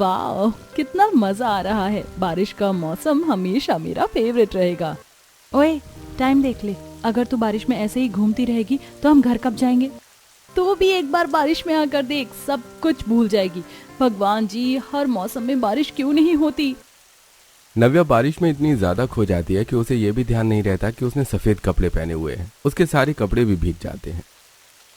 वाह, कितना मजा आ रहा है। बारिश का मौसम हमेशा मेरा फेवरेट रहेगा। ओए, टाइम देख ले। अगर तू बारिश में ऐसे ही घूमती रहेगी तो हम घर कब जाएंगे? तू भी एक बार बारिश में आकर देख, सब कुछ भूल जाएगी। भगवान जी, हर मौसम में बारिश क्यों नहीं होती? नव्या बारिश में इतनी ज्यादा खो जाती है कि उसे ये भी ध्यान नहीं रहता कि उसने सफेद कपड़े पहने हुए हैं। उसके सारे कपड़े भी भीग जाते हैं।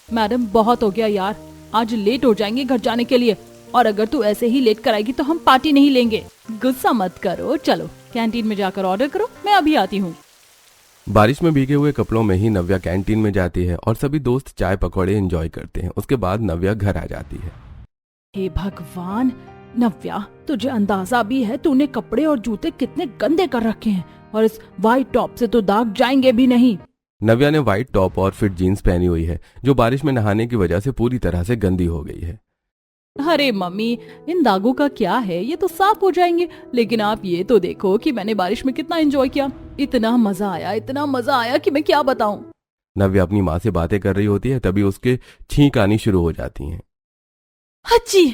मैडम, बहुत हो गया यार, आज लेट हो जाएंगे घर जाने के लिए, और अगर तू ऐसे ही लेट कराएगी तो हम पार्टी नहीं लेंगे। गुस्सा मत करो, चलो कैंटीन में जाकर ऑर्डर करो, मैं अभी आती हूँ। बारिश में भीगे हुए कपड़ों में ही नव्या कैंटीन में जाती है और सभी दोस्त चाय पकौड़े एंजॉय करते हैं। उसके बाद नव्या घर आ जाती है। हे भगवान, नव्या, तुझे अंदाजा भी है तूने कपड़े और जूते कितने गंदे कर रखे हैं, और इस वाइट टॉप से तो दाग जाएंगे भी नहीं। नव्या ने व्हाइट टॉप और फिट जीन्स पहनी हुई है जो बारिश में नहाने की वजह से पूरी तरह से गंदी हो गई है। अरे मम्मी, इन दागों का क्या है, ये तो साफ हो जाएंगे। लेकिन आप ये तो देखो कि मैंने बारिश में कितना एंजॉय किया। इतना मजा आया कि मैं क्या बताऊं। नव्या अपनी माँ से बातें कर रही होती है, तभी उसके छींक आनी शुरू हो जाती हैं। हच्ची।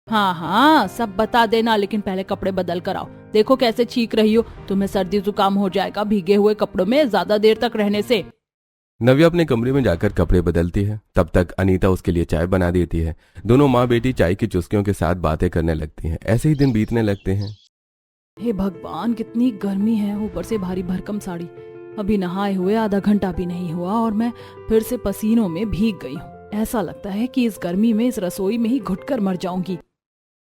हाँ, सब बता देना, लेकिन पहले कपड़े बदल कर आओ। देखो कैसे छींक रही हो, तुम्हें सर्दी जुकाम हो जाएगा भीगे हुए कपड़ों में ज्यादा देर तक रहने से। नव्या अपने कमरे में जाकर कपड़े बदलती है। तब तक अनीता उसके लिए चाय बना देती है। दोनों माँ बेटी चाय की चुस्कियों के साथ बातें करने लगती हैं। ऐसे ही दिन बीतने लगते हैं। हे भगवान, कितनी गर्मी है, ऊपर से भारी भरकम साड़ी। अभी नहाए हुए आधा घंटा भी नहीं हुआ और मैं फिर से पसीनों में भीग गई हूँ। ऐसा लगता है कि इस गर्मी में इस रसोई में ही घुटकर मर जाऊंगी।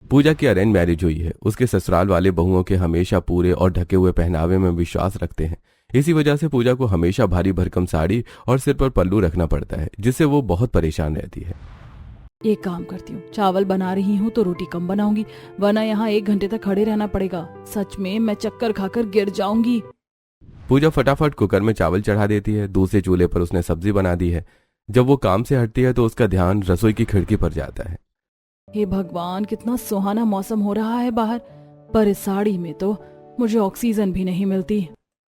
पूजा की अरेंज मैरिज हुई है। उसके ससुराल वाले बहुओं के हमेशा पूरे और ढके हुए पहनावे में विश्वास रखते हैं। इसी वजह से पूजा को हमेशा भारी भरकम साड़ी और सिर पर पल्लू रखना पड़ता है, जिससे वो बहुत परेशान रहती है। एक काम करती हूँ, चावल बना रही हूँ तो रोटी कम बनाऊंगी, वरना यहाँ 1 घंटे तक खड़े रहना पड़ेगा। सच में मैं चक्कर खाकर गिर जाऊंगी। पूजा फटाफट कुकर में चावल चढ़ा देती है। दूसरे चूल्हे पर उसने सब्जी बना दी है। जब वो काम से हटती है तो उसका ध्यान रसोई की खिड़की पर जाता है। हे भगवान, कितना सुहाना मौसम हो रहा है बाहर, पर इस साड़ी में तो मुझे ऑक्सीजन भी नहीं मिलती।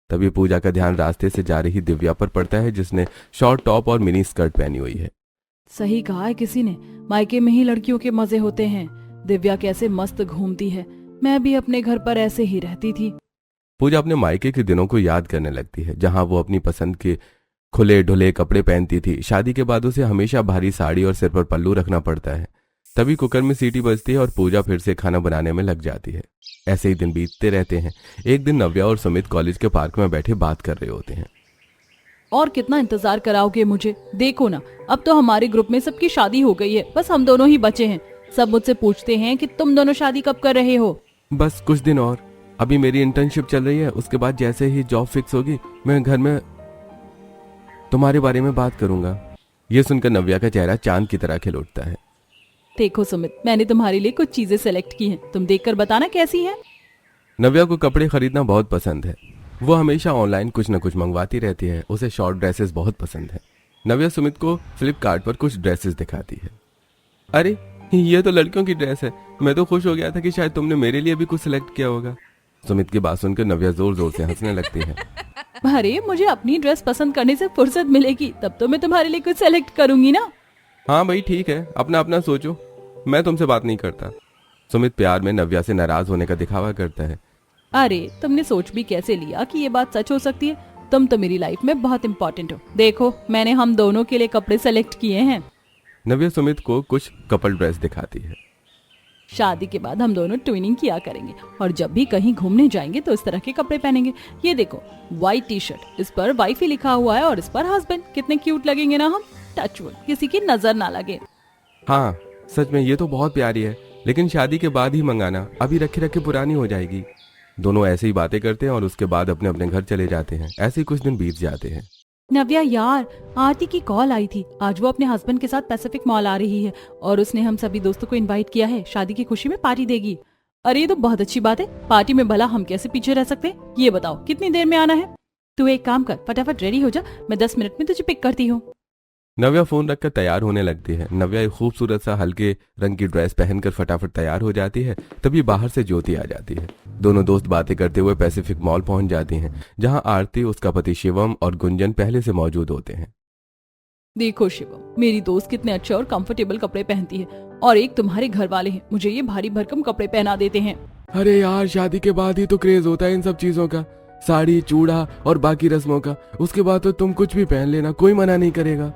तभी पूजा का ध्यान रास्ते से जा रही दिव्या पर पड़ता है, जिसने शॉर्ट टॉप और मिनी स्कर्ट पहनी हुई है। सही कहा है किसी ने, मायके में ही लड़कियों के मजे होते हैं। दिव्या कैसे मस्त घूमती है, मैं भी अपने घर पर ऐसे ही रहती थी। पूजा अपने मायके के दिनों को याद करने लगती है, जहां वो अपनी पसंद के खुले ढुले कपड़े पहनती थी। शादी के बाद उसे हमेशा भारी साड़ी और सिर पर पल्लू रखना पड़ता है। तभी कुकर में सीटी बजती है और पूजा फिर से खाना बनाने में लग जाती है। ऐसे ही दिन बीतते रहते हैं। एक दिन नव्या और सुमित कॉलेज के पार्क में बैठे बात कर रहे होते हैं। और कितना इंतजार कराओगे मुझे? देखो ना, अब तो हमारे ग्रुप में सबकी शादी हो गई है, बस हम दोनों ही बचे हैं। सब मुझसे पूछते हैं कि तुम दोनों शादी कब कर रहे हो? बस कुछ दिन और, अभी मेरी इंटर्नशिप चल रही है। उसके बाद जैसे ही जॉब फिक्स होगी, मैं घर में तुम्हारे बारे में बात करूंगा। ये सुनकर नव्या का चेहरा चांद की तरह खिल उठता है। देखो सुमित, मैंने तुम्हारे लिए कुछ चीजें सेलेक्ट की हैं, तुम देखकर बताना कैसी है। नव्या को कपड़े खरीदना बहुत पसंद है। वो हमेशा ऑनलाइन कुछ न कुछ मंगवाती रहती है। उसे शॉर्ट ड्रेसेस बहुत पसंद है। नव्या सुमित को फ्लिपकार्ट पर कुछ ड्रेसेस दिखाती है। अरे, ये तो लड़कियों की ड्रेस है। मैं तो खुश हो गया था कि शायद तुमने मेरे लिए भी कुछ सिलेक्ट किया होगा। सुमित की बात सुनकर नव्या जोर जोर से हंसने लगती है। अरे, मुझे अपनी ड्रेस पसंद करने से फुर्सत मिलेगी तब तो मैं तुम्हारे लिए कुछ सेलेक्ट करूंगी ना। हाँ भाई, ठीक है, अपना अपना सोचो, मैं तुमसे बात नहीं करता। सुमित प्यार में नव्या से नाराज होने का दिखावा करता है। अरे, तुमने सोच भी कैसे लिया कि ये बात सच हो सकती है? तुम तो मेरी लाइफ में बहुत इंपॉर्टेंट हो। देखो, मैंने हम दोनों के लिए कपड़े सेलेक्ट किए हैं। नव्या सुमित को कुछ कपल ड्रेस दिखाती है। शादी के बाद हम दोनों ट्विनिंग किया करेंगे और जब भी कहीं घूमने जाएंगे तो इस तरह के कपड़े पहनेंगे। ये देखो, व्हाइट टी शर्ट, इस पर वाइफ ही लिखा हुआ है और इस पर हस्बैंड। कितने क्यूट लगेंगे ना हम। टचवुड, किसी की नजर ना लगे। हाँ, सच में ये तो बहुत प्यारी है, लेकिन शादी के बाद ही मंगाना, अभी रखे रखे पुरानी हो जाएगी। दोनों ऐसे ही बातें करते हैं और उसके बाद अपने अपने घर चले जाते हैं। ऐसे ही कुछ दिन बीत जाते हैं। नव्या यार, आरती की कॉल आई थी। आज वो अपने हस्बैंड के साथ पैसिफिक मॉल आ रही है और उसने हम सभी दोस्तों को इनवाइट किया है। शादी की खुशी में पार्टी देगी। अरे, ये तो बहुत अच्छी बात है। पार्टी में भला हम कैसे पीछे रह सकते हैं? ये बताओ कितनी देर में आना है? तू एक काम कर, फटाफट रेडी हो जा, मैं 10 मिनट में तुझे पिक करती हूँ। नव्या फोन रखकर तैयार होने लगती है। नव्या एक खूबसूरत सा हल्के रंग की ड्रेस पहनकर फटाफट तैयार हो जाती है। तभी बाहर से ज्योति आ जाती है। दोनों दोस्त बातें करते हुए पैसिफिक मॉल पहुंच जाती हैं, जहां आरती, उसका पति शिवम और गुंजन पहले से मौजूद होते हैं। देखो शिवम, मेरी दोस्त कितने अच्छे और कंफर्टेबल कपड़े पहनती है और एक तुम्हारे घर वाले हैं, मुझे ये भारी भरकम कपड़े पहना देते हैं। अरे यार, शादी के बाद ही तो क्रेज होता है इन सब चीजों का, साड़ी, चूड़ा और बाकी रस्मों का। उसके बाद तो तुम कुछ भी पहन लेना, कोई मना नहीं करेगा।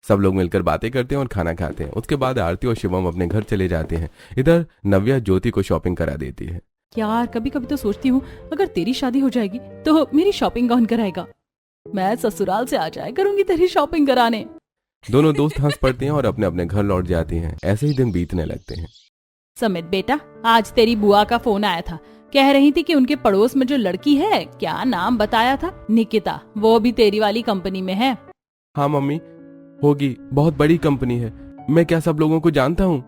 सब लोग मिलकर बातें करते हैं और खाना खाते हैं। उसके बाद आरती और शिवम अपने घर चले जाते हैं। इधर नव्या ज्योति को शॉपिंग करा देती है। यार कभी कभी तो सोचती हूँ अगर तेरी शादी हो जाएगी तो मेरी शॉपिंग कौन कराएगा? मैं ससुराल से आ जाया करूंगी तेरी शॉपिंग कराने। दोनों दोस्त हंस पड़ते हैं और अपने अपने घर लौट जाती हैं। ऐसे ही दिन बीतने लगते हैं। समित बेटा, आज तेरी बुआ का फोन आया था। कह रही थी कि उनके पड़ोस में जो लड़की है, क्या नाम बताया था, निकिता, वो भी तेरी वाली कंपनी में है। हाँ मम्मी, होगी, बहुत बड़ी कंपनी है। मैं क्या सब लोगों को जानता हूँ?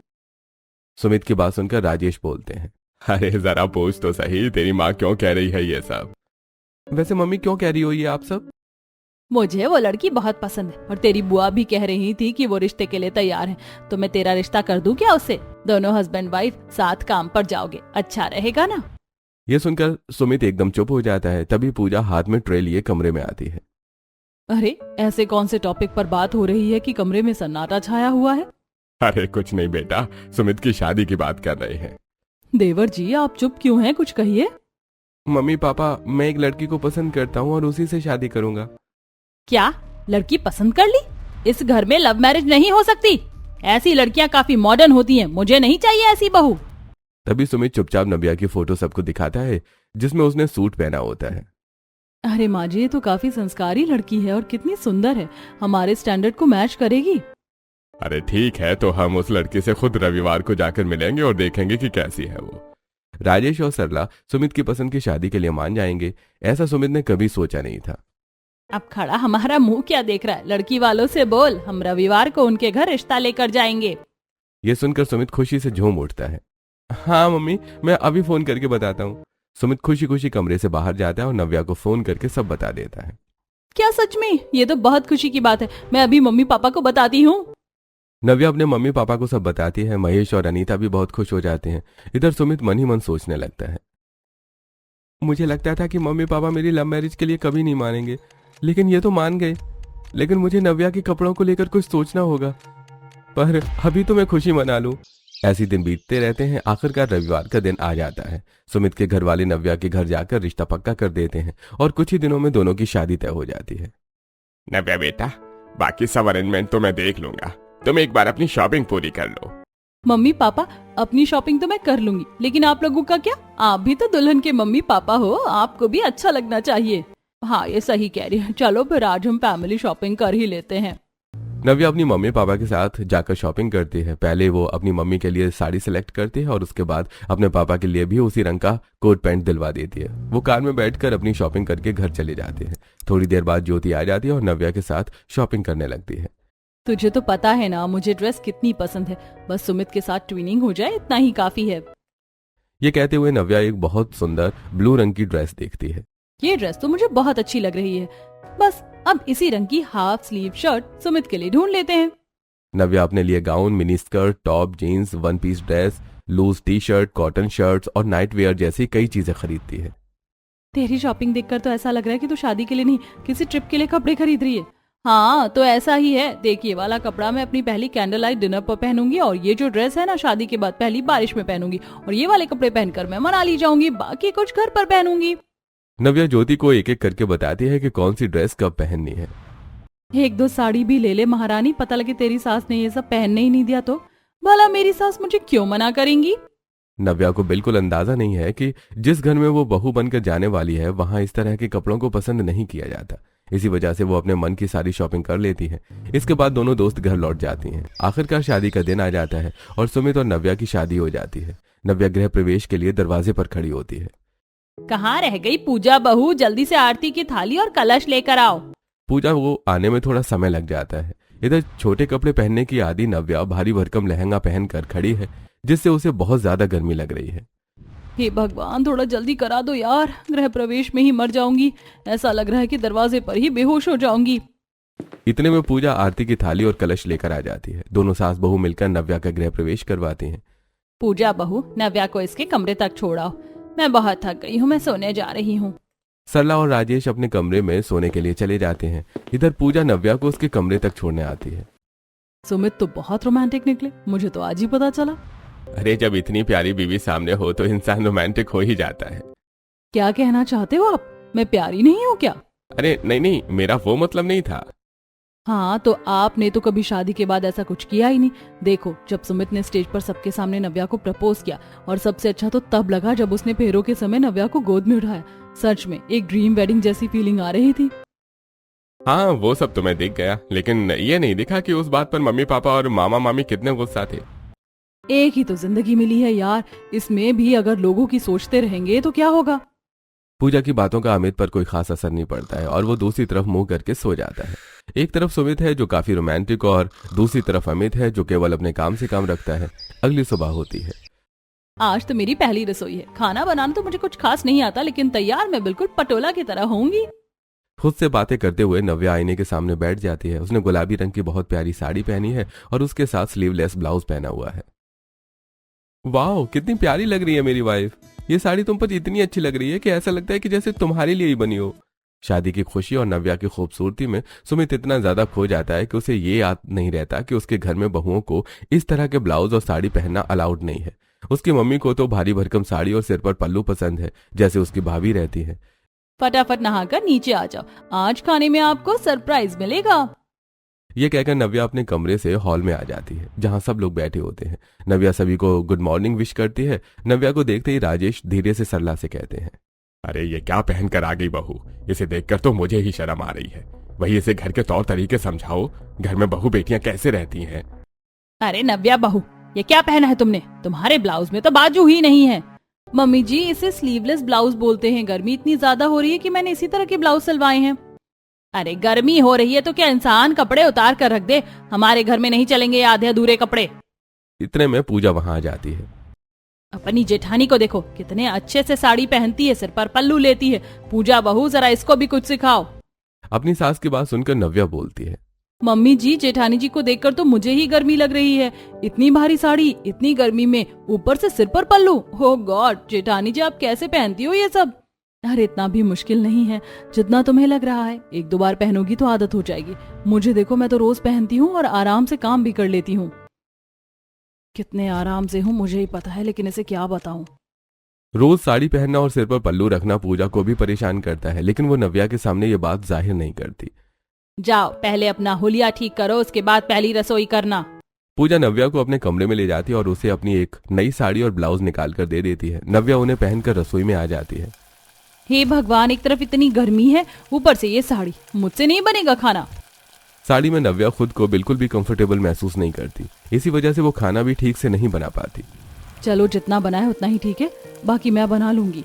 सुमित की बात सुनकर राजेश बोलते हैं, अरे जरा पूछ तो सही, तेरी माँ क्यों कह रही है ये सब? वैसे मम्मी क्यों कह रही हो ये आप सब? मुझे वो लड़की बहुत पसंद है और तेरी बुआ भी कह रही थी कि वो रिश्ते के लिए तैयार है, तो मैं तेरा रिश्ता कर दूं क्या उससे? दोनों हस्बैंड वाइफ साथ काम पर जाओगे, अच्छा रहेगा ना? ये सुनकर सुमित एकदम चुप हो जाता है। तभी पूजा हाथ में ट्रे लिए कमरे में आती है। अरे ऐसे कौन से टॉपिक पर बात हो रही है कि कमरे में सन्नाटा छाया हुआ है? अरे कुछ नहीं बेटा, सुमित की शादी की बात कर रहे हैं। देवर जी, आप चुप क्यों हैं, कुछ कहिए। मम्मी पापा, मैं एक लड़की को पसंद करता हूँ और उसी से शादी करूंगा। क्या लड़की पसंद कर ली? इस घर में लव मैरिज नहीं हो सकती। ऐसी लड़कियां काफी मॉडर्न होती हैं, मुझे नहीं चाहिए ऐसी बहू। तभी सुमित चुपचाप नव्या की फोटो सबको दिखाता है जिसमें उसने सूट पहना होता है। अरे माँ जी, ये तो काफी संस्कारी लड़की है और कितनी सुंदर है, हमारे स्टैंडर्ड को मैच करेगी। अरे ठीक है, तो हम उस लड़की से खुद रविवार को जाकर मिलेंगे और देखेंगे कि कैसी है वो। राजेश और सरला सुमित की पसंद की शादी के लिए मान जाएंगे, ऐसा सुमित ने कभी सोचा नहीं था। अब खड़ा हमारा मुंह क्या देख रहा है, लड़की वालों से बोल, हम रविवार को उनके घर रिश्ता लेकर जाएंगे। ये सुनकर सुमित खुशी से झूम उठता है। हाँ मम्मी, मैं अभी फोन करके बताता हूँ। सुमित खुशी खुशी कमरे से बाहर जाता है और नव्या को फोन करके सब बता देता है। क्या सच में? ये तो बहुत खुशी की बात है, मैं अभी मम्मी पापा को बताती हूँ। नव्या अपने मम्मी पापा को सब बताती है। महेश और अनीता भी बहुत खुश हो जाते हैं। इधर सुमित मन ही मन सोचने लगता है, मुझे लगता था कि मम्मी पापा मेरी लव मैरिज के लिए कभी नहीं मानेंगे, लेकिन ये तो मान गए। लेकिन मुझे नव्या के कपड़ों को लेकर कुछ सोचना होगा, पर अभी तो मैं खुशी मना लूं। ऐसे दिन बीतते रहते हैं। आखिरकार रविवार का दिन आ जाता है। सुमित के घर वाले नव्या के घर जाकर रिश्ता पक्का कर देते हैं और कुछ ही दिनों में दोनों की शादी तय हो जाती है। नव्या बेटा, बाकी सब अरेंजमेंट तो मैं देख लूंगा, तुम एक बार अपनी शॉपिंग पूरी कर लो। मम्मी पापा, अपनी शॉपिंग तो मैं कर लूंगी, लेकिन आप लोगों का क्या? आप भी तो दुल्हन के मम्मी पापा हो, आपको भी अच्छा लगना चाहिए। हाँ, ये सही कह रही है, चलो फिर आज हम फैमिली शॉपिंग कर ही लेते हैं। नव्या अपनी मम्मी पापा के साथ जाकर शॉपिंग करती है। पहले वो अपनी मम्मी के लिए साड़ी सिलेक्ट करती है और उसके बाद अपने पापा के लिए भी उसी रंग का कोट पैंट दिलवा देती है। वो कार में बैठकर अपनी शॉपिंग करके घर चले जाते हैं। थोड़ी देर बाद ज्योति आ जाती है और नव्या के साथ शॉपिंग करने लगती है। तुझे तो पता है ना मुझे ड्रेस कितनी पसंद है, बस सुमित के साथ ट्विनिंग हो जाए, इतना ही काफी है। ये कहते हुए नव्या एक बहुत सुंदर ब्लू रंग की ड्रेस देखती है। ये ड्रेस तो मुझे बहुत अच्छी लग रही है, बस अब इसी रंग की हाफ स्लीव शर्ट सुमित के लिए ढूंढ लेते हैं। नव्या अपने लिए gown, mini skirt, top, jeans, one piece dress, loose T shirt, cotton shirts और नाइट वेयर जैसी कई चीजें खरीदती है। तेरी शॉपिंग देखकर तो ऐसा लग रहा है कि तू शादी के लिए नहीं, किसी ट्रिप के लिए कपड़े खरीद रही है। हाँ तो ऐसा ही है, देखिए वाला कपड़ा मैं अपनी पहली कैंडल लाइट डिनर पर पहनूंगी और ये जो ड्रेस है ना शादी के बाद पहली बारिश में पहनूंगी, और ये वाले कपड़े पहनकर मैं मनाली जाऊंगी, बाकी कुछ घर पर पहनूंगी। नव्या ज्योति को एक एक करके बताती है कि कौन सी ड्रेस कब पहननी है। एक दो साड़ी भी ले ले महारानी, पता लगे तेरी सास ने ये सब पहनने ही नहीं दिया तो भला मेरी सास मुझे क्यों मना करेंगी। नव्या को बिल्कुल अंदाजा नहीं है कि जिस घर में वो बहू बनकर जाने वाली है वहां इस तरह के कपड़ों को पसंद नहीं किया जाता। इसी वजह से वो अपने मन की सारी शॉपिंग कर लेती है। इसके बाद दोनों दोस्त घर लौट जाती हैं। आखिरकार शादी का दिन आ जाता है और सुमित और नव्या की शादी हो जाती है। नव्या गृह प्रवेश के लिए दरवाजे पर खड़ी होती है। कहाँ रह गई पूजा बहू, जल्दी से आरती की थाली और कलश लेकर आओ। पूजा वो आने में थोड़ा समय लग जाता है। इधर छोटे कपड़े पहनने की आदी नव्या भारी भरकम लहंगा पहनकर खड़ी है, जिससे उसे बहुत ज्यादा गर्मी लग रही है। हे भगवान, थोड़ा जल्दी करा दो यार, गृह प्रवेश में ही मर जाऊंगी, ऐसा लग रहा है कि दरवाजे पर ही बेहोश हो जाऊंगी। इतने में पूजा आरती की थाली और कलश लेकर आ जाती है। दोनों सास बहू मिलकर नव्या का गृह प्रवेश करवाती हैं। पूजा बहू, नव्या को इसके कमरे तक छोड़ाओ, मैं बहुत थक गई हूँ, मैं सोने जा रही हूँ। सरला और राजेश अपने कमरे में सोने के लिए चले जाते हैं। इधर पूजा नव्या को उसके कमरे तक छोड़ने आती है। सुमित तो बहुत रोमांटिक निकले, मुझे तो आज ही पता चला। अरे जब इतनी प्यारी बीवी सामने हो तो इंसान रोमांटिक हो ही जाता है। क्या कहना चाहते हो आप? मैं प्यारी नहीं हूँ क्या? अरे नहीं नहीं, मेरा वो मतलब नहीं था। हाँ तो आपने तो कभी शादी के बाद ऐसा कुछ किया ही नहीं। देखो, जब सुमित ने स्टेज पर सबके सामने नव्या को प्रपोज किया, और सबसे अच्छा तो तब लगा जब उसने फेरों के समय नव्या को गोद में उठाया। सच में एक ड्रीम वेडिंग जैसी फीलिंग आ रही थी। हाँ वो सब तो मैं दिख गया, लेकिन ये नहीं दिखा कि उस बात पर मम्मी पापा और मामा मामी कितने गुस्सा थे। एक ही तो जिंदगी मिली है यार, इसमें भी अगर लोगों की सोचते रहेंगे तो क्या होगा। पूजा की बातों का अमित पर कोई खास असर नहीं पड़ता है और वो दूसरी तरफ मुंह करके सो जाता है। एक तरफ सुमित है जो काफी रोमांटिक और दूसरी तरफ अमित है जो केवल अपने काम से काम रखता है। अगली सुबह होती है। आज तो मेरी पहली रसोई है। खाना बनाना तो मुझे कुछ खास नहीं आता, लेकिन तैयार मैं बिल्कुल पटोला की तरह होंगी। खुद से बातें करते हुए नव्या आईने के सामने बैठ जाती है। उसने गुलाबी रंग की बहुत प्यारी साड़ी पहनी है और उसके साथ स्लीवलेस ब्लाउज पहना हुआ है। वाह, कितनी प्यारी लग रही है मेरी वाइफ। ये साड़ी तुम पर इतनी अच्छी लग रही है कि ऐसा लगता है कि जैसे तुम्हारे लिए ही बनी हो। शादी की खुशी और नव्या की खूबसूरती में सुमित इतना ज्यादा खो जाता है कि उसे ये याद नहीं रहता कि उसके घर में बहुओं को इस तरह के ब्लाउज और साड़ी पहनना अलाउड नहीं है। उसकी मम्मी को तो भारी भरकम साड़ी और सिर पर पल्लू पसंद है, जैसे उसकी भाभी रहती है। फटाफट नहाकर नीचे आ जाओ, आज खाने में आपको सरप्राइज मिलेगा। ये कहकर नव्या अपने कमरे से हॉल में आ जाती है जहां सब लोग बैठे होते हैं। नव्या सभी को गुड मॉर्निंग विश करती है। नव्या को देखते ही राजेश धीरे से सरला से कहते हैं, अरे ये क्या पहन कर आ गई बहू, इसे देखकर तो मुझे ही शर्म आ रही है। वही इसे घर के तौर तरीके समझाओ, घर में बहू बेटियां कैसे रहती हैं। अरे नव्या बहू, ये क्या पहना है तुमने? तुम्हारे ब्लाउज में तो बाजू ही नहीं है। मम्मी जी, इसे स्लीवलेस ब्लाउज बोलते हैं। गर्मी इतनी ज्यादा हो रही है कि मैंने इसी तरह के ब्लाउज सिलवाए हैं। अरे गर्मी हो रही है तो क्या इंसान कपड़े उतार कर रख दे? हमारे घर में नहीं चलेंगे आधे अधूरे कपड़े। इतने में पूजा वहां आ जाती है। अपनी जेठानी को देखो, कितने अच्छे से साड़ी पहनती है, सिर पर पल्लू लेती है। पूजा बहू, जरा इसको भी कुछ सिखाओ। अपनी सास की बात सुनकर नव्या बोलती है, मम्मी जी, जेठानी जी को देखकर तो मुझे ही गर्मी लग रही है। इतनी भारी साड़ी, इतनी गर्मी में, ऊपर से सिर पर पल्लू। हो गॉड, जेठानी जी आप कैसे पहनती हो ये सब? अरे इतना भी मुश्किल नहीं है जितना तुम्हें लग रहा है। एक दो बार पहनोगी तो आदत हो जाएगी। मुझे देखो, मैं तो रोज पहनती हूँ और आराम से काम भी कर लेती हूँ। कितने आराम से हूँ मुझे ही पता है, लेकिन इसे क्या बताऊं। रोज साड़ी पहनना और सिर पर पल्लू रखना पूजा को भी परेशान करता है, लेकिन वो नव्या के सामने ये बात जाहिर नहीं करती। जाओ, पहले अपना हुलिया ठीक करो, उसके बाद पहली रसोई करना। पूजा नव्या को अपने कमरे में ले जाती है और उसे अपनी एक नई साड़ी और ब्लाउज निकाल कर दे देती है। नव्या उन्हें पहनकर रसोई में आ जाती है। हे भगवान, एक तरफ इतनी गर्मी है, ऊपर से ये साड़ी। मुझसे नहीं बनेगा खाना। साड़ी में नव्या खुद को बिल्कुल भी कंफर्टेबल महसूस नहीं करती। इसी वजह से वो खाना भी ठीक से नहीं बना पाती। चलो, जितना बना है उतना ही ठीक है, बाकी मैं बना लूंगी।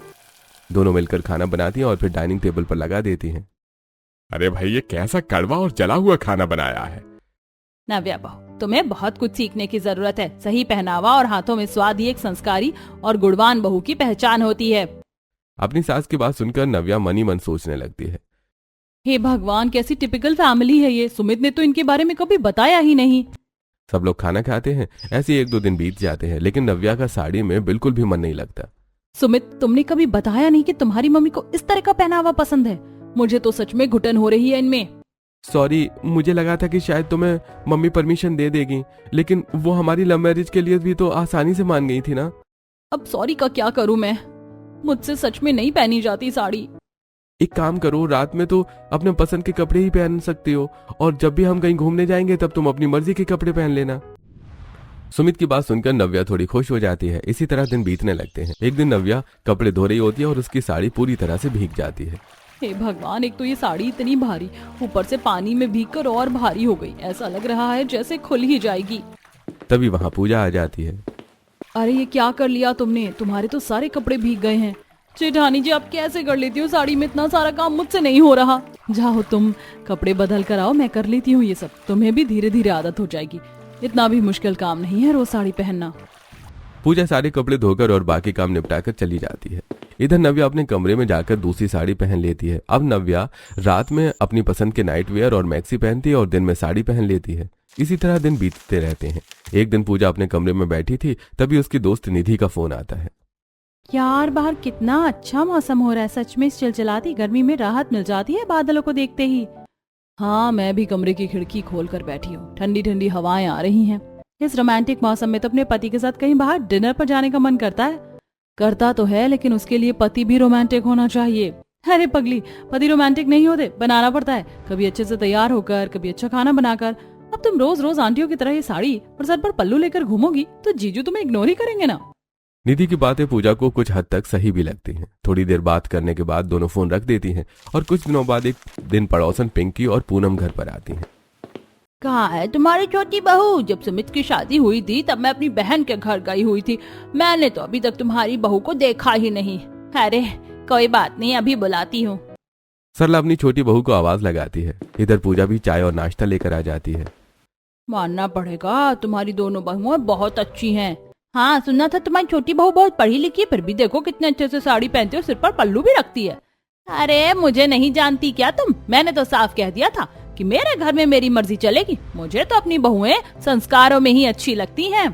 दोनों मिलकर खाना बनाती हैं और फिर डाइनिंग टेबल पर लगा देती हैं। अरे भाई, ये कैसा कड़वा और जला हुआ खाना बनाया है। नव्या बहू, तुम्हें बहुत कुछ सीखने की जरूरत है। सही पहनावा और हाथों में स्वाद ही एक संस्कारी और गुणवान बहू की पहचान होती है। अपनी सास की बात सुनकर नव्या मन ही मन सोचने लगती है, हे भगवान, कैसी टिपिकल फैमिली है ये। सुमित ने तो इनके बारे में कभी बताया ही नहीं। सब लोग खाना खाते हैं। ऐसे एक दो दिन बीत जाते हैं, लेकिन नव्या का साड़ी में बिल्कुल भी मन नहीं लगता। सुमित, तुमने कभी बताया नहीं कि तुम्हारी मम्मी को इस तरह का पहनावा पसंद है। मुझे तो सच में घुटन हो रही है इनमें। सॉरी, मुझे लगा था कि शायद तुम्हें मम्मी परमिशन दे देगी, लेकिन वो हमारी लव मैरिज के लिए भी तो आसानी से मान गई थी ना। अब सॉरी का क्या करूं मैं? मुझसे सच में नहीं पहनी जाती साड़ी। एक काम करो, रात में तो अपने पसंद के कपड़े ही पहन सकती हो, और जब भी हम कहीं घूमने जाएंगे तब तुम अपनी मर्जी के कपड़े पहन लेना। सुमित की बात सुनकर नव्या थोड़ी खुश हो जाती है। इसी तरह दिन बीतने लगते हैं। एक दिन नव्या कपड़े धो रही होती है और उसकी साड़ी पूरी तरह से भीग जाती है। हे भगवान, एक तो ये साड़ी इतनी भारी, ऊपर से पानी में भीगकर और भारी हो गई। ऐसा लग रहा है जैसे खुल ही जाएगी। तभी वहां पूजा आ जाती है। अरे ये क्या कर लिया तुमने? तुम्हारे तो सारे कपड़े भीग गए हैं। जेठानी जी, आप कैसे कर लेती हो? साड़ी में इतना सारा काम मुझसे नहीं हो रहा। जाओ, तुम कपड़े बदल कर आओ, मैं कर लेती हूँ ये सब। तुम्हें भी धीरे धीरे आदत हो जाएगी। इतना भी मुश्किल काम नहीं है रोज साड़ी पहनना। पूजा सारे कपड़े धोकर और बाकी काम निपटाकर चली जाती है। इधर नव्या अपने कमरे में जाकर दूसरी साड़ी पहन लेती है। अब नव्या रात में अपनी पसंद के नाइट वेयर और मैक्सी पहनती है और दिन में साड़ी पहन लेती है। इसी तरह दिन बीतते रहते हैं। एक दिन पूजा अपने कमरे में बैठी थी, तभी उसकी दोस्त निधि का फोन आता है। यार, बाहर कितना अच्छा मौसम हो रहा है। सच में इस चिलचिलाती गर्मी में राहत मिल जाती है बादलों को देखते ही। हाँ, मैं भी कमरे की खिड़की खोल कर बैठी हूँ। ठंडी ठंडी हवाएं आ रही हैं। इस रोमांटिक मौसम में तो अपने पति के साथ कहीं बाहर डिनर पर जाने का मन करता है। करता तो है, लेकिन उसके लिए पति भी रोमांटिक होना चाहिए। अरे पगली, पति रोमांटिक नहीं होते, बनाना पड़ता है। कभी अच्छे से तैयार होकर, कभी अच्छा खाना बनाकर। अब तुम रोज रोज आंटियों की तरह ये साड़ी और सर पर पल्लू लेकर घूमोगी तो जीजू तुम्हें इग्नोर ही करेंगे ना। निधि की बातें पूजा को कुछ हद तक सही भी लगती हैं। थोड़ी देर बात करने के बाद दोनों फोन रख देती हैं और कुछ दिनों बाद एक दिन पड़ोसन पिंकी और पूनम घर पर आती हैं। कहाँ है तुम्हारी छोटी बहू? जब सुमित की शादी हुई थी तब मैं अपनी बहन के घर गई हुई थी। मैंने तो अभी तक तुम्हारी बहू को देखा ही नहीं। अरे कोई बात नहीं, अभी बुलाती हूँ। सरला अपनी छोटी बहू को आवाज लगाती है। इधर पूजा भी चाय और नाश्ता लेकर आ जाती है। मानना पड़ेगा, तुम्हारी दोनों बहुएं बहुत अच्छी हैं। हाँ, सुना था तुम्हारी छोटी बहू बहुत पढ़ी लिखी है, फिर भी देखो कितने अच्छे से साड़ी पहनती है और सिर पर पल्लू भी रखती है। अरे मुझे नहीं जानती क्या तुम? मैंने तो साफ कह दिया था कि मेरे घर में मेरी मर्जी चलेगी। मुझे तो अपनी बहुएं संस्कारों में ही अच्छी लगती हैं।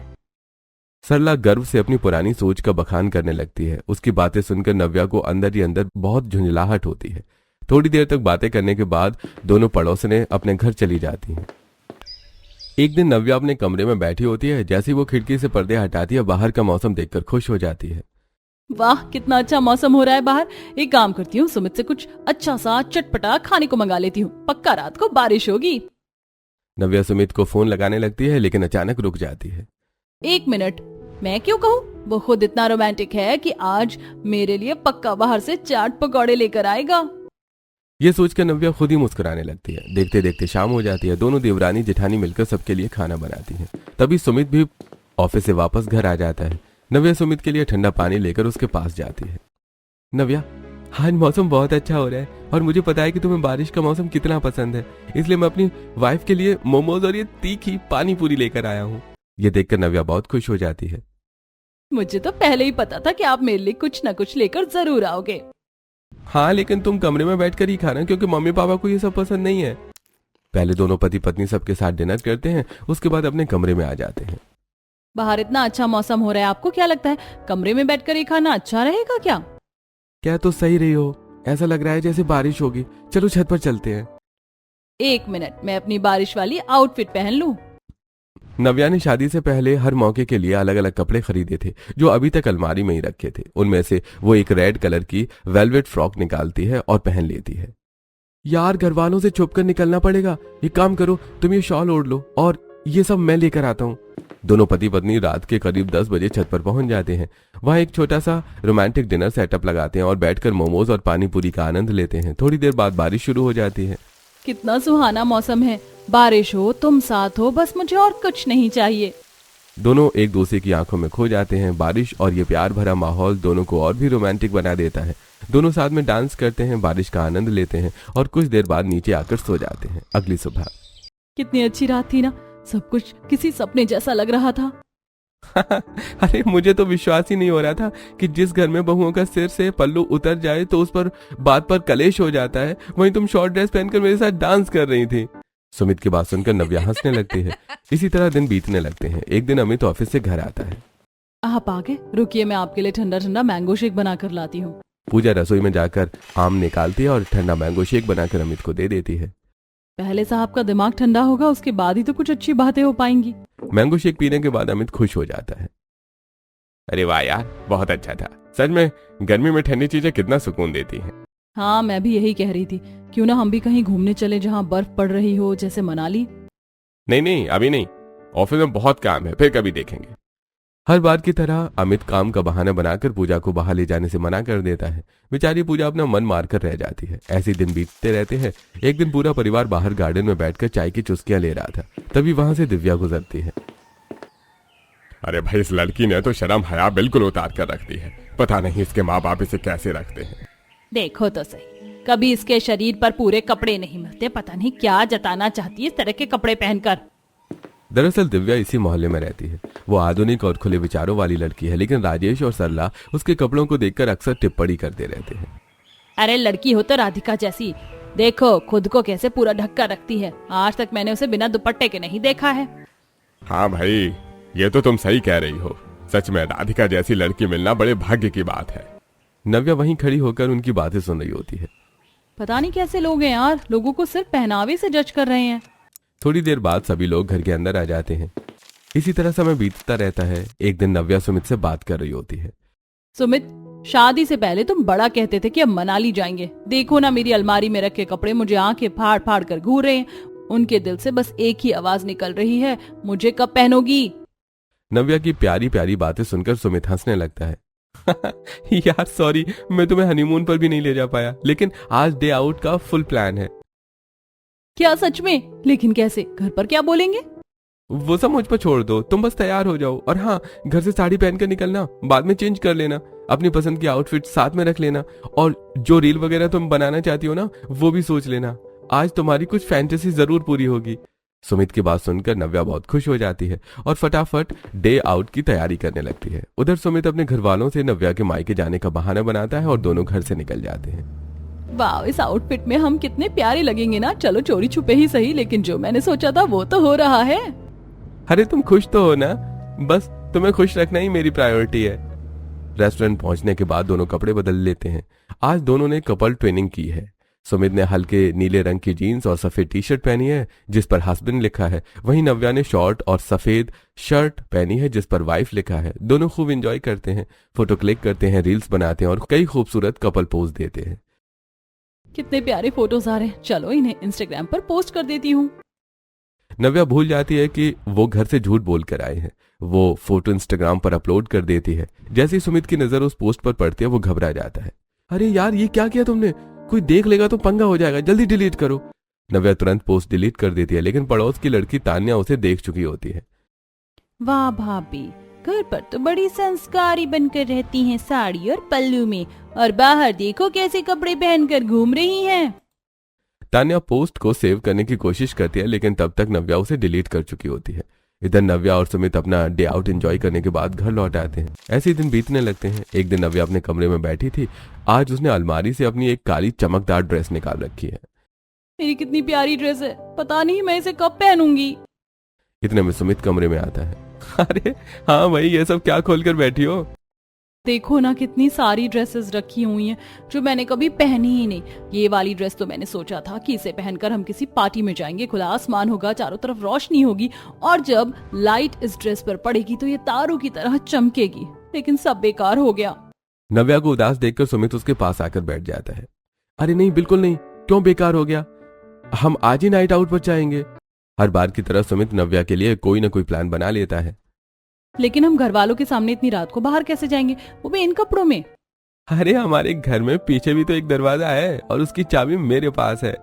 सरला गर्व से अपनी पुरानी सोच का बखान करने लगती है। उसकी बातें सुनकर नव्या को अंदर ही अंदर बहुत झुंझलाहट होती है। थोड़ी देर तक बातें करने के बाद दोनों पड़ोसने अपने घर चली जाती हैं। एक दिन नव्या अपने कमरे में बैठी होती है। जैसे ही वो खिड़की से पर्दे हटाती है, बाहर का मौसम देखकर खुश हो जाती है। वाह, कितना अच्छा मौसम हो रहा है बाहर। एक काम करती हूँ, सुमित से कुछ अच्छा सा चटपटा खाने को मंगा लेती हूँ। पक्का रात को बारिश होगी। नव्या सुमित को फोन लगाने लगती है, लेकिन अचानक रुक जाती है। 1 मिनट, मैं क्यों कहूँ? वो खुद इतना रोमांटिक है कि आज मेरे लिए पक्का बाहर से चाट पकौड़े लेकर आएगा। ये सोचकर नव्या खुद ही मुस्कुराने लगती है। देखते देखते शाम हो जाती है। दोनों देवरानी जेठानी मिलकर सबके लिए खाना बनाती हैं। तभी सुमित भी ऑफिस से वापस घर आ जाता है। नव्या सुमित के लिए ठंडा पानी लेकर उसके पास जाती है। नव्या, आज मौसम बहुत अच्छा हो रहा है और मुझे पता है कि तुम्हें बारिश का मौसम कितना पसंद है, इसलिए मैं अपनी वाइफ के लिए मोमोज और ये तीखी पानी पूरी लेकर आया हूँ। ये देखकर नव्या बहुत खुश हो जाती है। मुझे तो पहले ही पता था कि आप मेरे लिए कुछ न कुछ लेकर जरूर आओगे। हाँ, लेकिन तुम कमरे में बैठकर ही खाना, क्योंकि मम्मी पापा को ये सब पसंद नहीं है। पहले दोनों पति पत्नी सबके साथ डिनर करते हैं, उसके बाद अपने कमरे में आ जाते हैं। बाहर इतना अच्छा मौसम हो रहा है, आपको क्या लगता है कमरे में बैठकर ही खाना अच्छा रहेगा क्या? क्या तो सही रही हो, ऐसा लग रहा है जैसे बारिश होगी। चलो छत पर चलते हैं। 1 मिनट, मैं अपनी बारिश वाली आउटफिट पहन लूं। नव्या ने शादी से पहले हर मौके के लिए अलग अलग कपड़े खरीदे थे, जो अभी तक अलमारी में ही रखे थे। उनमें से वो एक रेड कलर की वेलवेट फ्रॉक निकालती है और पहन लेती है। यार, घर वालों से छुपकर निकलना पड़ेगा। एक काम करो, तुम ये शॉल ओढ़ लो और ये सब मैं लेकर आता हूँ। दोनों पति पत्नी रात के करीब 10 बजे छत पर पहुंच जाते हैं। वहां एक छोटा सा रोमांटिक डिनर सेटअप लगाते हैं और बैठकर मोमोज और पानी पूरी का आनंद लेते हैं। थोड़ी देर बाद बारिश शुरू हो जाती है। कितना सुहाना मौसम है। बारिश हो, तुम साथ हो, बस मुझे और कुछ नहीं चाहिए। दोनों एक दूसरे की आंखों में खो जाते हैं। बारिश और ये प्यार भरा माहौल दोनों को और भी रोमांटिक बना देता है। दोनों साथ में डांस करते हैं, बारिश का आनंद लेते हैं और कुछ देर बाद नीचे आकर सो जाते हैं। अगली सुबह कितनी अच्छी रात थी ना, सब कुछ किसी सपने जैसा लग रहा था। अरे मुझे तो विश्वास ही नहीं हो रहा था कि जिस घर में बहुओं का सिर से पल्लू उतर जाए तो उस पर बात पर कलेश हो जाता है, वहीं तुम शॉर्ट ड्रेस पहनकर मेरे साथ डांस कर रही थी। सुमित की बात सुनकर नव्या हंसने लगती है। इसी तरह दिन बीतने लगते हैं। एक दिन अमित ऑफिस से घर आता है। आप आ गए, रुकिए मैं आपके लिए ठंडा ठंडा मैंगो शेक बनाकर लाती हूँ। पूजा रसोई में जाकर आम निकालती है और ठंडा मैंगो शेक बनाकर अमित को दे देती है। पहले साहब का दिमाग ठंडा होगा, उसके बाद ही तो कुछ अच्छी बातें हो पाएंगी। मैंगो शेक पीने के बाद अमित खुश हो जाता है। अरे वाह यार, बहुत अच्छा था। सच में गर्मी में ठंडी चीजें कितना सुकून देती हैं। हाँ, मैं भी यही कह रही थी, क्यों ना हम भी कहीं घूमने चले जहाँ बर्फ पड़ रही हो, जैसे मनाली। नहीं, अभी नहीं, ऑफिस में बहुत काम है, फिर कभी देखेंगे। हर बार की तरह अमित काम का बहाना बनाकर पूजा को बाहर ले जाने से मना कर देता है। बेचारी पूजा अपना मन मारकर रह जाती है। ऐसे दिन बीतते रहते हैं। एक दिन पूरा परिवार बाहर गार्डन में बैठकर चाय की चुस्कियां ले रहा था। तभी वहां से दिव्या गुजरती है। अरे भाई, इस लड़की ने तो शर्म हया बिल्कुल उतार कर रख दी है। पता नहीं इसके माँ बाप इसे कैसे रखते हैं। देखो तो सही, कभी इसके शरीर पर पूरे कपड़े नहीं मिलते। पता नहीं क्या जताना चाहती है इस तरह के कपड़े पहनकर। दरअसल दिव्या इसी मोहल्ले में रहती है। वो आधुनिक और खुले विचारों वाली लड़की है, लेकिन राजेश और सरला उसके कपड़ों को देखकर अक्सर टिप्पणी करते रहते हैं। अरे लड़की हो तो राधिका जैसी, देखो खुद को कैसे पूरा ढक्का रखती है। आज तक मैंने उसे बिना दुपट्टे के नहीं देखा है। हाँ भाई, ये तो तुम सही कह रही हो। सच में राधिका जैसी लड़की मिलना बड़े भाग्य की बात है। नव्या वहीं खड़ी होकर उनकी बातें सुन रही होती है। पता नहीं कैसे लोग हैं यार, लोगों को सिर्फ पहनावे से जज कर रहे हैं। थोड़ी देर बाद सभी लोग घर के अंदर आ जाते हैं। इसी तरह समय बीतता रहता है। एक दिन नव्या सुमित से बात कर रही होती है। सुमित, शादी से पहले तुम बड़ा कहते थे कि अब मनाली जाएंगे। देखो ना, मेरी अलमारी में रखे कपड़े मुझे आंखें फाड़ फाड़ कर घूर रहे हैं। उनके दिल से बस एक ही आवाज निकल रही है, मुझे कब पहनोगी। नव्या की प्यारी प्यारी बातें सुनकर सुमित हंसने लगता है। यार सॉरी, मैं तुम्हें हनीमून पर भी नहीं ले जा पाया, लेकिन आज डे आउट का फुल प्लान है। क्या सच में? लेकिन कैसे? घर पर क्या बोलेंगे? वो सब मुझ पर छोड़ दो, तुम बस तैयार हो जाओ। और हाँ, घर से साड़ी पहन कर निकलना, बाद में चेंज कर लेना, अपनी पसंद की आउटफिट साथ में रख लेना, और जो रील वगैरह तुम बनाना चाहती हो ना, वो भी सोच लेना। आज तुम्हारी कुछ फैंटेसी जरूर पूरी होगी। सुमित की बात सुनकर नव्या बहुत खुश हो जाती है और फटाफट डे आउट की तैयारी करने लगती है। उधर सुमित अपने घर वालों से नव्या के मायके जाने का बहाना बनाता है और दोनों घर से निकल जाते हैं। वाह, इस आउटफिट में हम कितने प्यारे लगेंगे ना। चलो चोरी छुपे ही सही, लेकिन जो मैंने सोचा था वो तो हो रहा है। अरे तुम खुश तो हो ना? बस तुम्हें खुश रखना ही मेरी प्रायोरिटी है। रेस्टोरेंट पहुंचने के बाद दोनों कपड़े बदल लेते हैं। आज दोनों ने कपल ट्रेनिंग की है। सुमित ने हल्के नीले रंग की जीन्स और सफेद टी शर्ट पहनी है जिस पर हस्बैंड लिखा है। वहीं नव्या ने शॉर्ट और सफेद शर्ट पहनी है जिस पर वाइफ लिखा है। दोनों खूब एंजॉय करते हैं, फोटो क्लिक करते हैं, रील्स बनाते हैं और कई खूबसूरत कपल पोज देते हैं। कितने प्यारे फोटोज आ रहे हैं, चलो इन्हें इंस्टाग्राम पर पोस्ट कर देती हूँ। नव्या भूल जाती है कि वो घर से झूठ बोल कर आए हैं। वो फोटो इंस्टाग्राम पर अपलोड कर देती है। जैसे ही सुमित की नजर उस पोस्ट पर पड़ती है वो घबरा जाता है। अरे यार, ये क्या किया तुमने? कोई देख लेगा तो पंगा हो जाएगा, जल्दी डिलीट करो। नव्या तुरंत पोस्ट डिलीट कर देती है, लेकिन पड़ोस की लड़की तान्या उसे देख चुकी होती है। वाह भाभी, घर पर तो बड़ी संस्कारी बनकर रहती हैं साड़ी और पल्लू में, और बाहर देखो कैसे कपड़े पहनकर घूम रही हैं। तान्या पोस्ट को सेव करने की कोशिश करती है, लेकिन तब तक नव्या उसे डिलीट कर चुकी होती है। इधर नव्या और सुमित अपना डे आउट एंजॉय करने के बाद घर लौट आते हैं। ऐसे ही दिन बीतने लगते हैं। एक दिन नव्या अपने कमरे में बैठी थी। आज उसने अलमारी से अपनी एक काली चमकदार ड्रेस निकाल रखी है। मेरी कितनी प्यारी ड्रेस है, पता नहीं मैं इसे कब पहनूंगी। इतने में सुमित कमरे में आता है। अरे हाँ भाई, ये सब क्या खोलकर बैठी हो? देखो ना, कितनी सारी ड्रेसेस रखी हुई हैं जो मैंने कभी पहनी ही नहीं। ये वाली ड्रेस तो मैंने सोचा था कि इसे पहनकर हम किसी पार्टी में जाएंगे, खुला आसमान होगा, चारों तरफ रोशनी होगी, और जब लाइट इस ड्रेस पर पड़ेगी तो ये तारों की तरह चमकेगी। लेकिन सब बेकार हो गया। नव्या को उदास देखकर सुमित उसके पास आकर बैठ जाता है। अरे नहीं, बिल्कुल नहीं, क्यों बेकार हो गया? हम आज ही नाइट आउट पर जाएंगे। हर बार की तरह सुमित नव्या के लिए कोई ना कोई प्लान बना लेता है। लेकिन हम घर वालों के सामने इतनी रात को बाहर कैसे जाएंगे, वो भी इन कपड़ों में? अरे हमारे घर में पीछे भी तो एक दरवाजा है और उसकी चाबी मेरे पास है।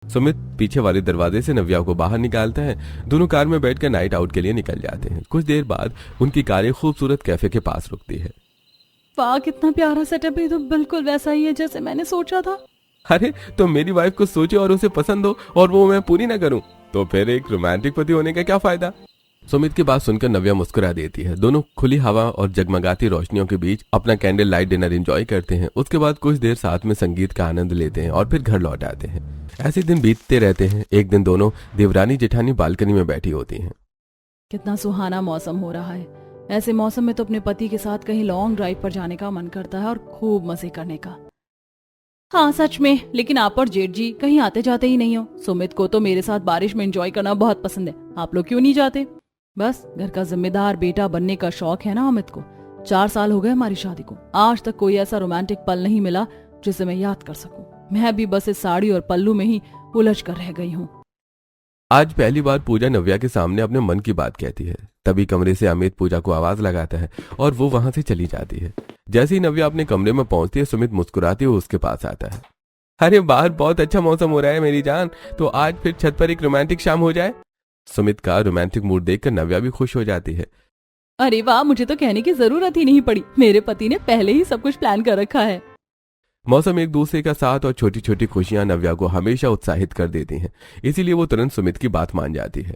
सुमित पीछे वाले दरवाजे से नव्या को बाहर निकालता है। दोनों कार में बैठकर नाइट आउट के लिए निकल जाते हैं। कुछ देर बाद उनकी कार एक खूबसूरत कैफे के पास रुकती है। वाह, कितना प्यारा सेटअप है, तो बिल्कुल वैसा ही है जैसे मैंने सोचा था। अरे तो मेरी वाइफ को सोचे और उसे पसंद हो और वो मैं पूरी ना करूं, तो फिर एक रोमांटिक पति होने का क्या फायदा? सुमित की बात सुनकर नव्या मुस्कुरा देती है। दोनों खुली हवा और जगमगाती रोशनियों के बीच अपना कैंडल लाइट डिनर एंजॉय करते हैं। उसके बाद कुछ देर साथ में संगीत का आनंद लेते हैं और फिर घर लौट आते हैं। ऐसे दिन बीतते रहते हैं। एक दिन दोनों देवरानी जेठानी बालकनी में बैठी होती हैं। कितना सुहाना मौसम हो रहा है। ऐसे मौसम में तो अपने पति के साथ कहीं लॉन्ग ड्राइव पर जाने का मन करता है और खूब मजे करने का। हाँ सच में, लेकिन आप और जेठ जी कहीं आते जाते ही नहीं हो। सुमित को तो मेरे साथ बारिश में एंजॉय करना बहुत पसंद है, आप लोग क्यों नहीं जाते? बस घर का जिम्मेदार बेटा बनने का शौक है ना अमित को। 4 साल हो गए हमारी शादी को, आज तक कोई ऐसा रोमांटिक पल नहीं मिला जिसे मैं याद कर सकूं। मैं भी बस इस साड़ी और पल्लू में ही उलझ कर रह गई हूँ। आज पहली बार पूजा नव्या के सामने अपने मन की बात कहती है। तभी कमरे से अमित पूजा को आवाज लगाता है और वो वहां से चली जाती है। जैसे ही नव्या अपने कमरे में पहुंचती है, सुमित मुस्कुराते हुए उसके पास आता है। अरे बाहर बहुत अच्छा मौसम हो रहा है मेरी जान, तो आज फिर छत पर एक रोमांटिक शाम हो जाए। सुमित का रोमांटिक मूड देखकर नव्या भी खुश हो जाती है। अरे वाह, मुझे तो कहने की जरूरत ही नहीं पड़ी, मेरे पति ने पहले ही सब कुछ प्लान कर रखा है। मौसम एक दूसरे का साथ और छोटी छोटी खुशियां नव्या को हमेशा उत्साहित कर देती हैं। इसीलिए वो तुरंत सुमित की बात मान जाती है।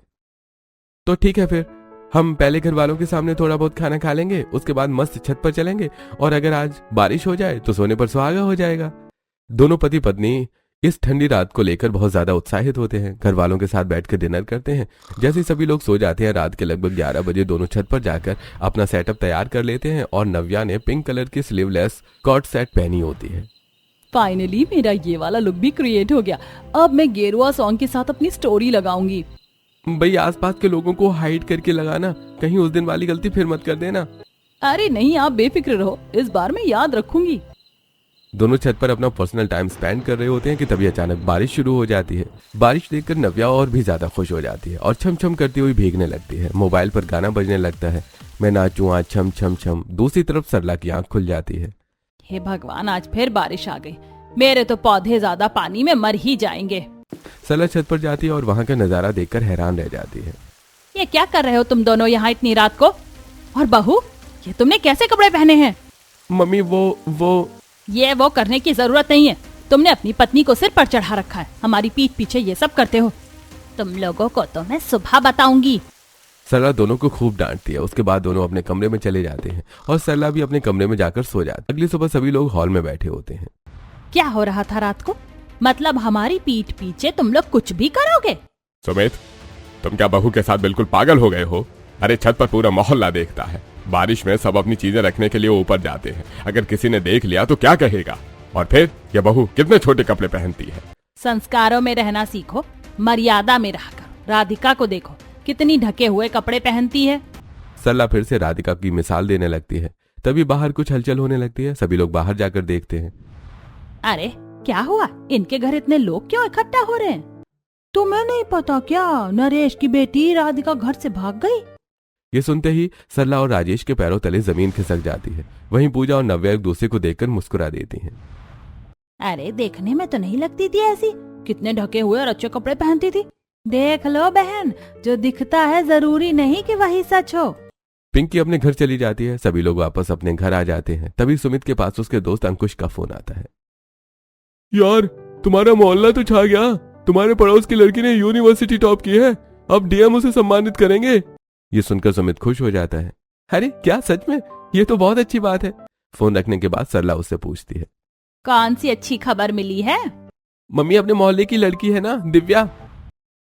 तो ठीक है, फिर हम पहले घर वालों के सामने थोड़ा बहुत खाना खा लेंगे, उसके बाद मस्त छत पर चलेंगे और अगर आज बारिश हो जाए तो सोने पर सुहागा हो जाएगा। दोनों पति पत्नी इस ठंडी रात को लेकर बहुत ज्यादा उत्साहित होते हैं। घर वालों के साथ बैठकर डिनर करते हैं। जैसे सभी लोग सो जाते हैं, रात के लगभग 11 बजे दोनों छत पर जाकर अपना सेटअप तैयार कर लेते हैं और नव्या ने पिंक कलर की स्लीवलेस कॉट सेट पहनी होती है। फाइनली मेरा ये वाला लुक भी क्रिएट हो गया। अब मैं गेरुआ सॉन्ग के साथ अपनी स्टोरी लगाऊंगी। भाई आसपास के लोगों को हाइड करके लगाना, कहीं उस दिन वाली गलती फिर मत कर देना। अरे नहीं, आप बेफिक्र रहो, इस बार मैं याद रखूंगी। दोनों छत पर अपना पर्सनल टाइम स्पेंड कर रहे होते हैं कि तभी अचानक बारिश शुरू हो जाती है। बारिश देखकर नव्या और भी ज्यादा खुश हो जाती है और छम छम करती हुई भीगने लगती है। मोबाइल पर गाना बजने लगता है, मैं नाचूं आज छम छम छम। दूसरी तरफ सरला की आंख खुल जाती है। हे भगवान, आज फिर बारिश आ गई। मेरे तो पौधे ज्यादा पानी में मर ही जाएंगे। सरला छत पर जाती है और वहाँ का नजारा देखकर हैरान रह जाती है। ये क्या कर रहे हो तुम दोनों यहाँ इतनी रात को? और बहू, ये तुमने कैसे कपड़े पहने हैं? मम्मी वो ये वो करने की जरूरत नहीं है। तुमने अपनी पत्नी को सिर पर चढ़ा रखा है, हमारी पीठ पीछे ये सब करते हो। तुम लोगों को तो मैं सुबह बताऊंगी। सरला दोनों को खूब डांटती है। उसके बाद दोनों अपने कमरे में चले जाते हैं और सरला भी अपने कमरे में जाकर सो जाती है। अगली सुबह सभी लोग हॉल में बैठे होते हैं। क्या हो रहा था रात को? मतलब हमारी पीठ पीछे तुम लोग कुछ भी करोगे? सुमित, तुम क्या बहू के साथ बिल्कुल पागल हो गए हो? अरे छत पर पूरा मोहल्ला देखता है। बारिश में सब अपनी चीजें रखने के लिए ऊपर जाते हैं। अगर किसी ने देख लिया तो क्या कहेगा? और फिर ये बहू कितने छोटे कपड़े पहनती है। संस्कारों में रहना सीखो, मर्यादा में रहा करो। राधिका को देखो, कितनी ढके हुए कपड़े पहनती है। सरला फिर से राधिका की मिसाल देने लगती है। तभी बाहर कुछ हलचल होने लगती है। सभी लोग बाहर जाकर देखते हैं। अरे क्या हुआ? इनके घर इतने लोग क्यों इकट्ठा हो रहे हैं? तुम्हें नहीं पता क्या, नरेश की बेटी राधिका घर से भाग गई? ये सुनते ही सरला और राजेश के पैरों तले जमीन खिसक जाती है। वहीं पूजा और नव्या एक दूसरे को देखकर मुस्कुरा देती हैं। अरे देखने में तो नहीं लगती थी ऐसी, कितने ढके हुए और अच्छे कपड़े पहनती थी। देख लो बहन, जो दिखता है जरूरी नहीं कि वही सच हो। पिंकी अपने घर चली जाती है। सभी लोग वापस अपने घर आ जाते हैं। तभी सुमित के पास उसके दोस्त अंकुश का फोन आता है। यार, तुम्हारा मोहल्ला तो छा गया। तुम्हारे पड़ोस की लड़की ने यूनिवर्सिटी टॉप की है। अब डीएम उसे सम्मानित करेंगे। ये सुनकर सुमित खुश हो जाता है। अरे क्या, सच में? ये तो बहुत अच्छी बात है। फोन रखने के बाद सरला उससे पूछती है, कौन सी अच्छी खबर मिली है? मम्मी, अपने मोहल्ले की लड़की है ना, दिव्या।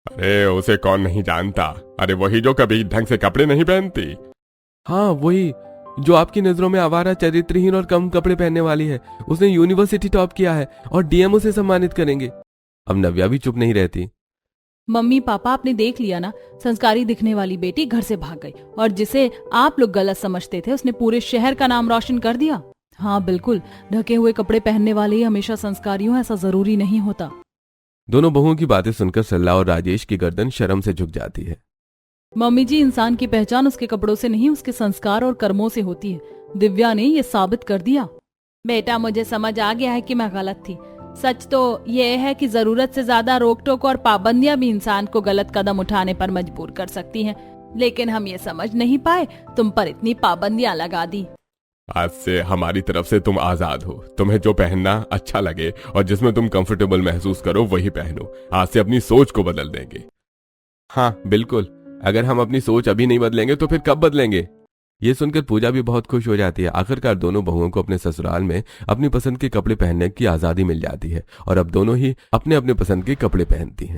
अरे उसे कौन नहीं जानता? अरे वही जो कभी ढंग से कपड़े नहीं पहनती। हाँ वही, जो आपकी नजरों में आवारा, चरित्रहीन और कम कपड़े पहनने वाली है। उसने यूनिवर्सिटी टॉप किया है और डीएम उसे सम्मानित करेंगे। अब नव्या भी चुप नहीं रहती। मम्मी पापा, आपने देख लिया ना, संस्कारी दिखने वाली बेटी घर से भाग गई और जिसे आप लोग गलत समझते थे उसने पूरे शहर का नाम रोशन कर दिया। हाँ बिल्कुल, ढके हुए कपड़े पहनने वाले ही हमेशा संस्कारी हो, ऐसा जरूरी नहीं होता। दोनों बहुओं की बातें सुनकर सरला और राजेश की गर्दन शर्म से झुक जाती है। मम्मी जी, इंसान की पहचान उसके कपड़ों से नहीं, उसके संस्कार और कर्मों से होती है। दिव्या ने ये साबित कर दिया। बेटा, मुझे समझ आ गया है कि मैं गलत थी। सच तो यह है कि जरूरत से ज्यादा रोक टोक और पाबंदियां भी इंसान को गलत कदम उठाने पर मजबूर कर सकती हैं, लेकिन हम ये समझ नहीं पाए, तुम पर इतनी पाबंदियां लगा दी। आज से हमारी तरफ से तुम आजाद हो। तुम्हें जो पहनना अच्छा लगे और जिसमें तुम कंफर्टेबल महसूस करो वही पहनो। आज से अपनी सोच को बदल देंगे। हाँ बिल्कुल, अगर हम अपनी सोच अभी नहीं बदलेंगे तो फिर कब बदलेंगे? ये सुनकर पूजा भी बहुत खुश हो जाती है। आखिरकार दोनों बहुओं को अपने ससुराल में अपनी पसंद के कपड़े पहनने की आजादी मिल जाती है और अब दोनों ही अपने अपने पसंद के कपड़े पहनती हैं।